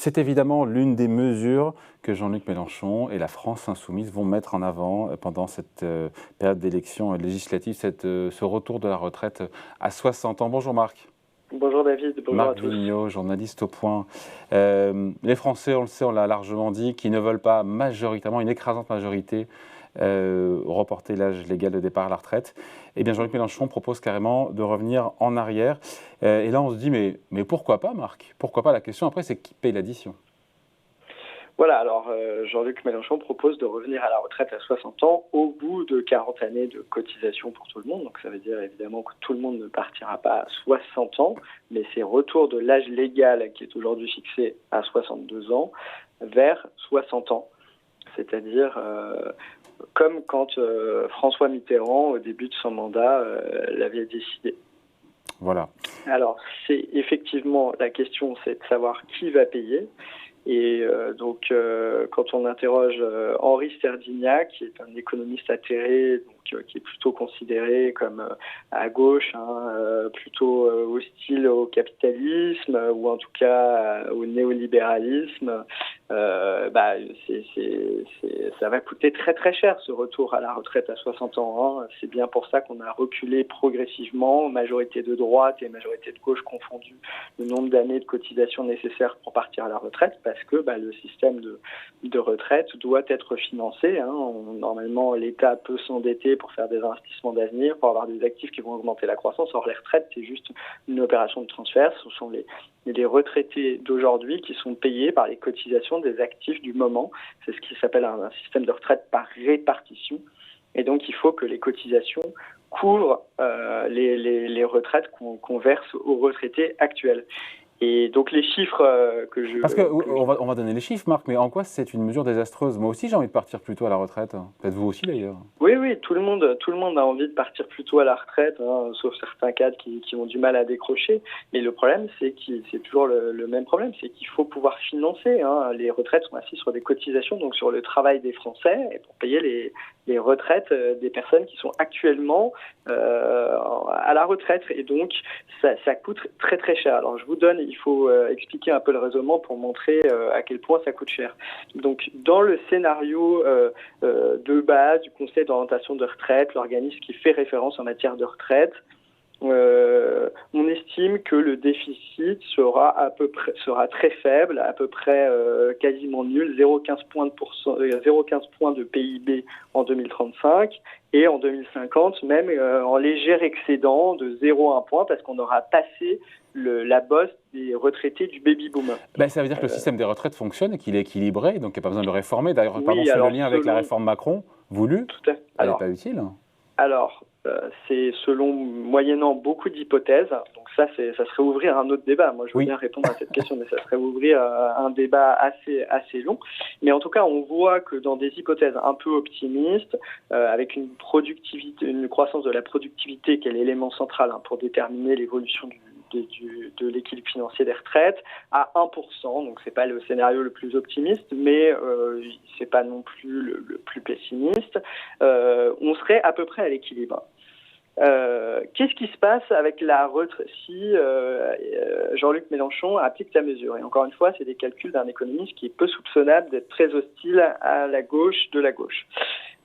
C'est évidemment l'une des mesures que Jean-Luc Mélenchon et la France insoumise vont mettre en avant pendant cette période d'élection législative, ce retour de la retraite à 60 ans. Bonjour Marc. Bonjour David, bonjour Marc à tous. Vigneault, journaliste au Point. Les Français, on le sait, on l'a largement dit, qui ne veulent pas majoritairement, une écrasante majorité, reporter l'âge légal de départ à la retraite. Eh bien, Jean-Luc Mélenchon propose carrément de revenir en arrière. Et là, on se dit, mais pourquoi pas, Marc? Pourquoi pas? La question après, c'est qui paye l'addition? Voilà, alors Jean-Luc Mélenchon propose de revenir à la retraite à 60 ans au bout de 40 années de cotisation pour tout le monde. Donc ça veut dire évidemment que tout le monde ne partira pas à 60 ans, mais c'est retour de l'âge légal qui est aujourd'hui fixé à 62 ans vers 60 ans. C'est-à-dire comme quand François Mitterrand, au début de son mandat, l'avait décidé. Voilà. Alors, c'est effectivement la question, c'est de savoir qui va payer. Et quand on interroge Henri Sterdyniak, qui est un économiste atterré, qui est plutôt considéré comme à gauche, plutôt hostile au capitalisme ou en tout cas au néolibéralisme, ça va coûter très très cher ce retour à la retraite à 60 ans. C'est bien pour ça qu'on a reculé progressivement, majorité de droite et majorité de gauche confondues, le nombre d'années de cotisation nécessaires pour partir à la retraite, parce que le système de retraite doit être financé. Normalement, l'État peut s'endetter pour faire des investissements d'avenir, pour avoir des actifs qui vont augmenter la croissance. Or, les retraites, c'est juste une opération de transfert. Ce sont les retraités d'aujourd'hui qui sont payés par les cotisations des actifs du moment. C'est ce qui s'appelle un système de retraite par répartition. Et donc, il faut que les cotisations couvrent les retraites qu'on verse aux retraités actuels. Et donc les chiffres que je... Parce qu'on va donner les chiffres, Marc, mais en quoi c'est une mesure désastreuse? Moi aussi, j'ai envie de partir plus tôt à la retraite. Peut-être vous aussi, d'ailleurs. Oui, tout le monde a envie de partir plus tôt à la retraite, sauf certains cadres qui ont du mal à décrocher. Mais le problème, c'est toujours le même problème, c'est qu'il faut pouvoir financer. Les retraites sont assises sur des cotisations, donc sur le travail des Français, et pour payer les retraites des personnes qui sont actuellement à la retraite. Et donc, ça coûte très très cher. Alors, il faut expliquer un peu le raisonnement pour montrer à quel point ça coûte cher. Donc, dans le scénario de base du Conseil d'orientation de retraite, l'organisme qui fait référence en matière de retraite, on estime que le déficit sera très faible, à peu près quasiment nul, 0,15 points de PIB en 2035 et en 2050 même en léger excédent de 0,1 point parce qu'on aura passé la bosse des retraités du baby-boom. Ça veut dire que le système des retraites fonctionne et qu'il est équilibré, donc il n'y a pas besoin de le réformer. D'ailleurs, pardon, c'est le lien avec la réforme Macron voulue. Tout à fait. Elle n'est pas utile. Alors, c'est moyennant beaucoup d'hypothèses. Donc ça serait ouvrir un autre débat. Moi, je veux bien répondre à cette question, mais ça serait ouvrir un débat assez long. Mais en tout cas, on voit que dans des hypothèses un peu optimistes, avec une croissance de la productivité qui est l'élément central pour déterminer l'évolution de l'équilibre financier des retraites à 1%, donc c'est pas le scénario le plus optimiste, mais c'est pas non plus le plus pessimiste. On serait à peu près à l'équilibre. Qu'est-ce qui se passe avec la retraite si Jean-Luc Mélenchon applique sa mesure? Et encore une fois, c'est des calculs d'un économiste qui est peu soupçonnable d'être très hostile à la gauche de la gauche.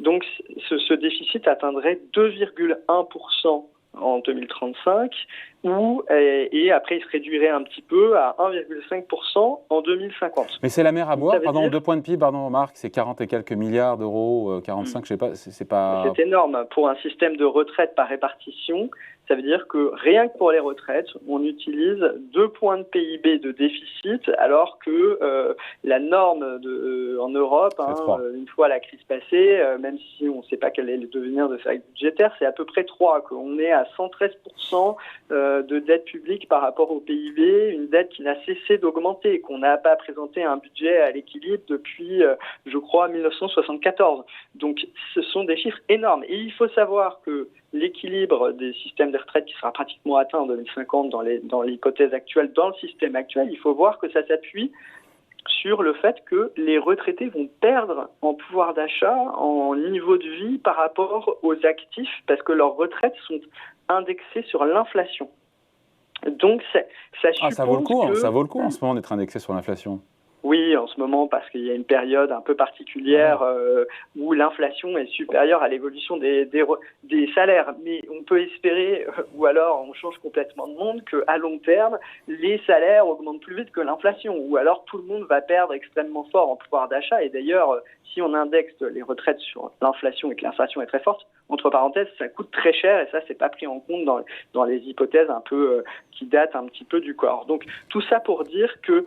Donc ce déficit atteindrait 2,1% en 2035, et après il se réduirait un petit peu à 1,5% en 2050. Mais c'est la mer à boire, 2 points de PIB, pardon Marc, c'est 40 et quelques milliards d'euros, 45, je sais pas, c'est pas... C'est énorme. Pour un système de retraite par répartition, ça veut dire que rien que pour les retraites, on utilise 2 points de PIB de déficit, alors que la norme en Europe, une fois la crise passée, même si on ne sait pas quel est le devenir de sa règle budgétaire, c'est à peu près 3, qu'on est à 113% de dette publique par rapport au PIB, une dette qui n'a cessé d'augmenter, qu'on n'a pas présenté un budget à l'équilibre depuis, je crois, 1974. Donc ce sont des chiffres énormes. Et il faut savoir que l'équilibre des systèmes de retraite qui sera pratiquement atteint en 2050 dans l'hypothèse actuelle, dans le système actuel, il faut voir que ça s'appuie sur le fait que les retraités vont perdre en pouvoir d'achat, en niveau de vie par rapport aux actifs, parce que leurs retraites sont indexées sur l'inflation. Donc ça suppose ça vaut le coup en ce moment d'être indexé sur l'inflation. Oui, en ce moment, parce qu'il y a une période un peu particulière où l'inflation est supérieure à l'évolution des salaires. Mais on peut espérer, ou alors on change complètement de monde, qu'à long terme, les salaires augmentent plus vite que l'inflation. Ou alors tout le monde va perdre extrêmement fort en pouvoir d'achat. Et d'ailleurs, si on indexe les retraites sur l'inflation et que l'inflation est très forte, entre parenthèses, ça coûte très cher et ça, c'est pas pris en compte dans les hypothèses un peu qui datent un petit peu du corps. Donc tout ça pour dire que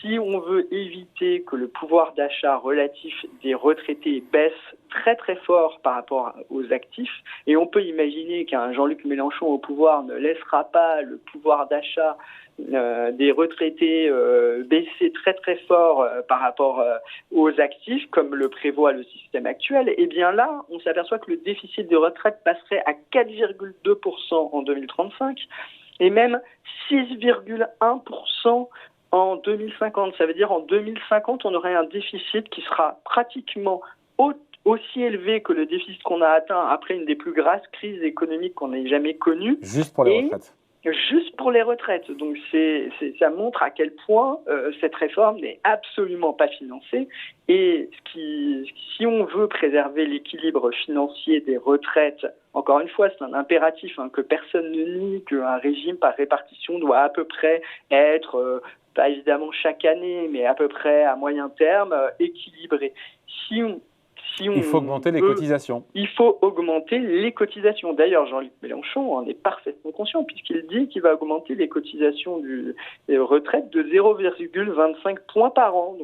si on veut éviter que le pouvoir d'achat relatif des retraités baisse très très fort par rapport aux actifs, et on peut imaginer qu'un Jean-Luc Mélenchon au pouvoir ne laissera pas le pouvoir d'achat des retraités baisser très très fort par rapport aux actifs, comme le prévoit le système actuel, et bien là, on s'aperçoit que le déficit des retraites passerait à 4,2% en 2035 et même 6,1% en 2050. Ça veut dire en 2050, on aurait un déficit qui sera pratiquement aussi élevé que le déficit qu'on a atteint après une des plus grasses crises économiques qu'on ait jamais connues. Juste pour les retraites. Juste pour les retraites. Donc ça montre à quel point cette réforme n'est absolument pas financée. Et si on veut préserver l'équilibre financier des retraites, encore une fois, c'est un impératif que personne ne nie, qu'un régime par répartition doit à peu près être, pas évidemment chaque année, mais à peu près à moyen terme, équilibré. Il faut augmenter les cotisations. Il faut augmenter les cotisations. D'ailleurs, Jean-Luc Mélenchon en est parfaitement conscient puisqu'il dit qu'il va augmenter les cotisations des retraites de 0,25 points par an.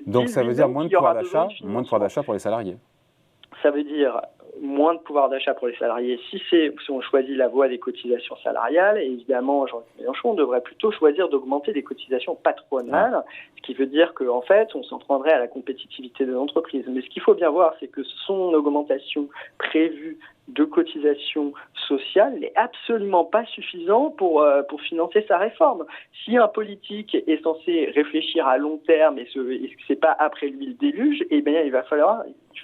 Donc ça veut dire moins de pouvoir d'achat pour les salariés. Ça veut dire moins de pouvoir d'achat pour les salariés si on choisit la voie des cotisations salariales. Et évidemment, Jean-Luc Mélenchon devrait plutôt choisir d'augmenter les cotisations patronales, ce qui veut dire qu'en fait, on s'en prendrait à la compétitivité de l'entreprise. Mais ce qu'il faut bien voir, c'est que son augmentation prévue de cotisations sociales n'est absolument pas suffisant pour financer sa réforme. Si un politique est censé réfléchir à long terme et c'est pas après lui le déluge, eh bien il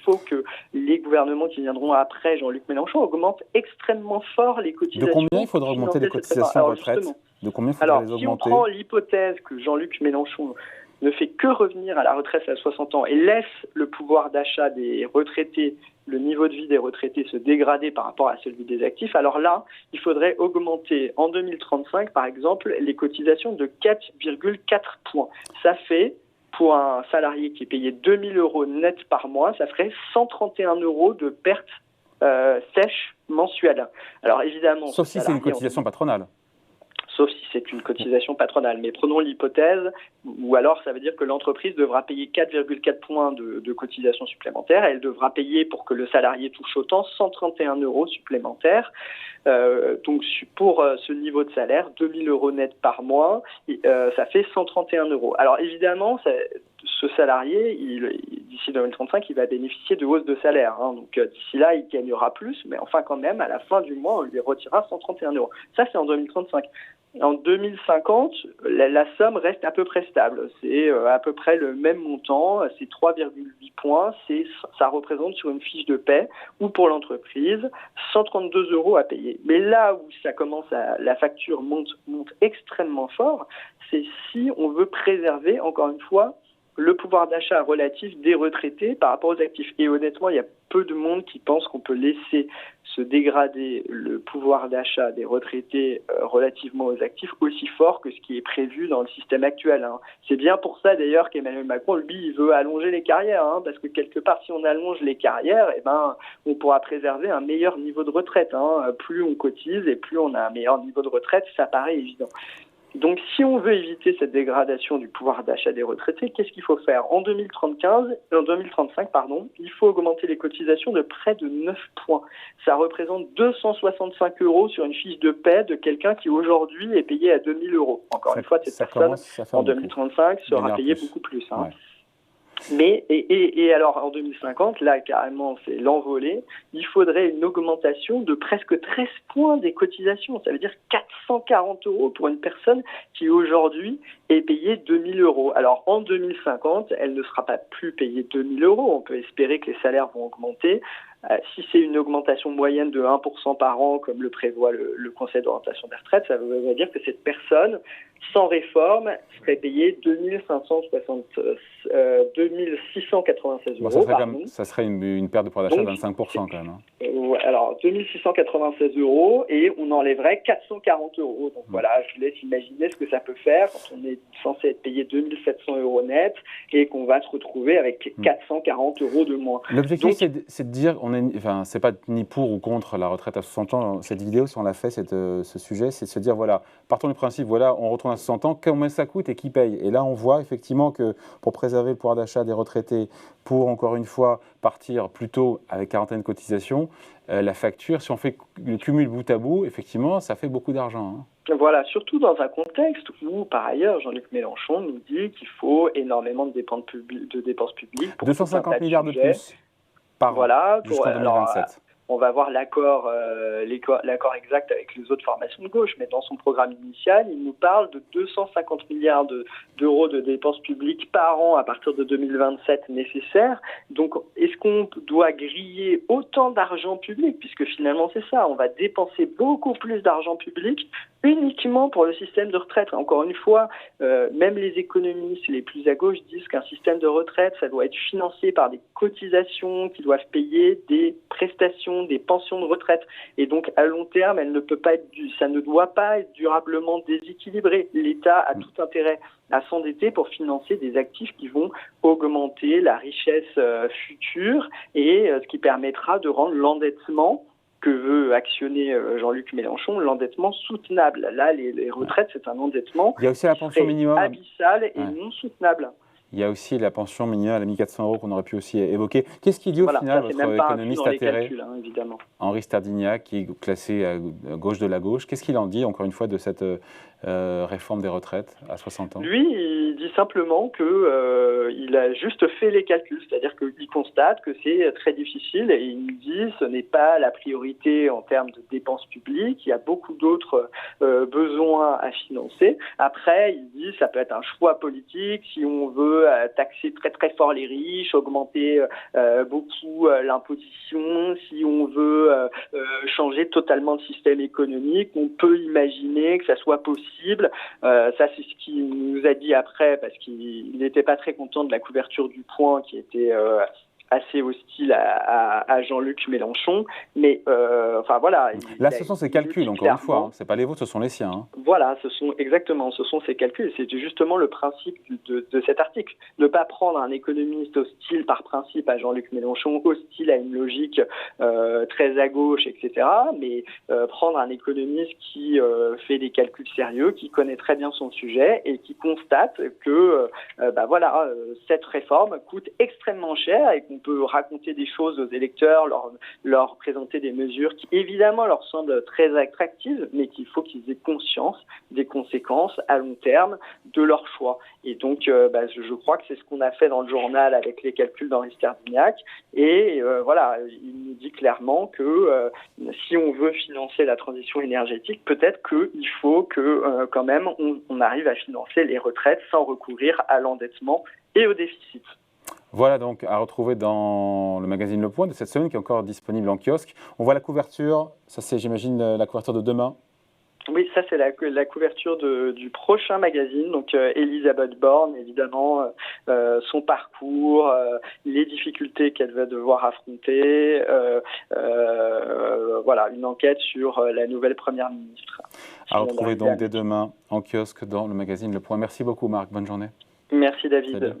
faut que les gouvernements qui viendront après Jean-Luc Mélenchon augmentent extrêmement fort les cotisations. De combien il faudra augmenter les cotisations retraite ? De combien il faudra les augmenter ? Si on prend l'hypothèse que Jean-Luc Mélenchon ne fait que revenir à la retraite à 60 ans et laisse le pouvoir d'achat des retraités, le niveau de vie des retraités se dégrader par rapport à celui des actifs, alors là, il faudrait augmenter en 2035, par exemple, les cotisations de 4,4 points. Ça fait, pour un salarié qui est payé 2 000 € net par mois, ça ferait 131 € de perte sèche mensuelle. Alors évidemment, sauf si c'est une cotisation patronale. Sauf si c'est une cotisation patronale. Mais prenons l'hypothèse, ou alors ça veut dire que l'entreprise devra payer 4,4 points de cotisation supplémentaire. Elle devra payer, pour que le salarié touche autant, 131 € supplémentaires. Donc pour ce niveau de salaire, 2 000 € net par mois, ça fait 131 €. Alors évidemment, ce salarié, d'ici 2035, il va bénéficier de hausses de salaire. Donc d'ici là, il gagnera plus, mais enfin quand même, à la fin du mois, on lui retirera 131 €. Ça, c'est en 2035. En 2050, la somme reste à peu près stable. C'est à peu près le même montant, c'est 3,8 points. Ça représente sur une fiche de paie ou pour l'entreprise 132 € à payer. Mais là où ça commence la facture monte extrêmement fort, c'est si on veut préserver, encore une fois, le pouvoir d'achat relatif des retraités par rapport aux actifs. Et honnêtement, il y a peu de monde qui pense qu'on peut laisser se dégrader le pouvoir d'achat des retraités relativement aux actifs aussi fort que ce qui est prévu dans le système actuel. C'est bien pour ça d'ailleurs qu'Emmanuel Macron, lui, il veut allonger les carrières, parce que quelque part, si on allonge les carrières, on pourra préserver un meilleur niveau de retraite. Plus on cotise et plus on a un meilleur niveau de retraite, ça paraît évident. Donc, si on veut éviter cette dégradation du pouvoir d'achat des retraités, qu'est-ce qu'il faut faire ? En 2035, il faut augmenter les cotisations de près de 9 points. Ça représente 265 € sur une fiche de paie de quelqu'un qui aujourd'hui est payé à 2 000 €. Encore une fois, cette personne, en 2035, sera payée beaucoup plus. Ouais. Mais, et alors, en 2050, là, carrément, c'est l'envolée. Il faudrait une augmentation de presque 13 points des cotisations. Ça veut dire 440 € pour une personne qui, aujourd'hui, est payée 2 000 €. Alors, en 2050, elle ne sera pas plus payée 2 000 €. On peut espérer que les salaires vont augmenter. Si c'est une augmentation moyenne de 1% par an, comme le prévoit le Conseil d'orientation des retraites, ça veut dire que cette personne, sans réforme, serait payée 2696 euros. Ça serait une perte de pouvoir d'achat de 25% quand même. Alors, 2696 euros et on enlèverait 440 euros. Donc voilà, je vous laisse imaginer ce que ça peut faire quand on est censé être payé 2700 euros net et qu'on va se retrouver avec 440 euros de moins. L'objectif, c'est de dire, c'est pas ni pour ou contre la retraite à 60 ans. Cette vidéo, si on l'a fait, ce sujet, c'est de se dire, voilà, partons du principe, voilà, on retourne à 60 ans, combien ça coûte et qui paye? Et là, on voit effectivement que pour préserver le pouvoir d'achat des retraités, pour encore une fois partir plus tôt avec quarantaine de cotisations, la facture, si on fait le cumul bout à bout, effectivement, ça fait beaucoup d'argent. Voilà, surtout dans un contexte où, par ailleurs, Jean-Luc Mélenchon nous dit qu'il faut énormément de dépenses publiques. Pour 250 milliards de plus par an jusqu'en 2027. On va voir l'accord exact avec les autres formations de gauche, mais dans son programme initial, il nous parle de 250 milliards d'euros de dépenses publiques par an à partir de 2027 nécessaires. Donc, est-ce qu'on doit griller autant d'argent public, puisque finalement c'est ça, on va dépenser beaucoup plus d'argent public uniquement pour le système de retraite. Encore une fois, même les économistes les plus à gauche disent qu'un système de retraite, ça doit être financé par des cotisations qui doivent payer des prestations, des pensions de retraite. Et donc, à long terme, ça ne doit pas être durablement déséquilibré. L'État a tout intérêt à s'endetter pour financer des actifs qui vont augmenter la richesse future et ce qui permettra de rendre l'endettement que veut actionner Jean-Luc Mélenchon, l'endettement soutenable. Là, les retraites, c'est un endettement abyssal et non soutenable. Il y a aussi la pension minimale à 1 400 euros qu'on aurait pu aussi évoquer. Qu'est-ce qu'il dit au final, votre économiste atterré, Henri Sterdignac, qui est classé à gauche de la gauche? Qu'est-ce qu'il en dit, encore une fois, de cette réforme des retraites à 60 ans? Lui, il dit simplement qu'il a juste fait les calculs, c'est-à-dire qu'il constate que c'est très difficile et il dit ce n'est pas la priorité en termes de dépenses publiques, il y a beaucoup d'autres besoins à financer. Après, il dit ça peut être un choix politique si on veut taxer très très fort les riches, augmenter beaucoup l'imposition, si on veut changer totalement le système économique, on peut imaginer que ça soit possible. Ça, c'est ce qu'il nous a dit après, parce qu'il n'était pas très content de la couverture du Point qui était assez hostile à Jean-Luc Mélenchon, mais voilà. Là, ce sont ses calculs, encore une fois, c'est pas les vôtres, ce sont les siens. Voilà, ce sont ses calculs. C'est justement le principe de cet article. Ne pas prendre un économiste hostile par principe à Jean-Luc Mélenchon, hostile à une logique très à gauche, etc., mais prendre un économiste qui fait des calculs sérieux, qui connaît très bien son sujet et qui constate que cette réforme coûte extrêmement cher et qu'on peut raconter des choses aux électeurs, leur présenter des mesures qui évidemment leur semblent très attractives, mais qu'il faut qu'ils aient conscience des conséquences à long terme de leur choix. Et donc, je crois que c'est ce qu'on a fait dans le journal avec les calculs d'Henri Sterdignac. Et il nous dit clairement que si on veut financer la transition énergétique, peut-être qu'il faut que quand même on arrive à financer les retraites sans recourir à l'endettement et au déficit. Voilà donc à retrouver dans le magazine Le Point de cette semaine qui est encore disponible en kiosque. On voit la couverture, ça c'est j'imagine la couverture de demain. Oui, ça c'est la couverture du prochain magazine, donc Elisabeth Borne, évidemment, son parcours, les difficultés qu'elle va devoir affronter, une enquête sur la nouvelle première ministre. À retrouver donc dès demain en kiosque dans le magazine Le Point. Merci beaucoup Marc, bonne journée. Merci David. Salut.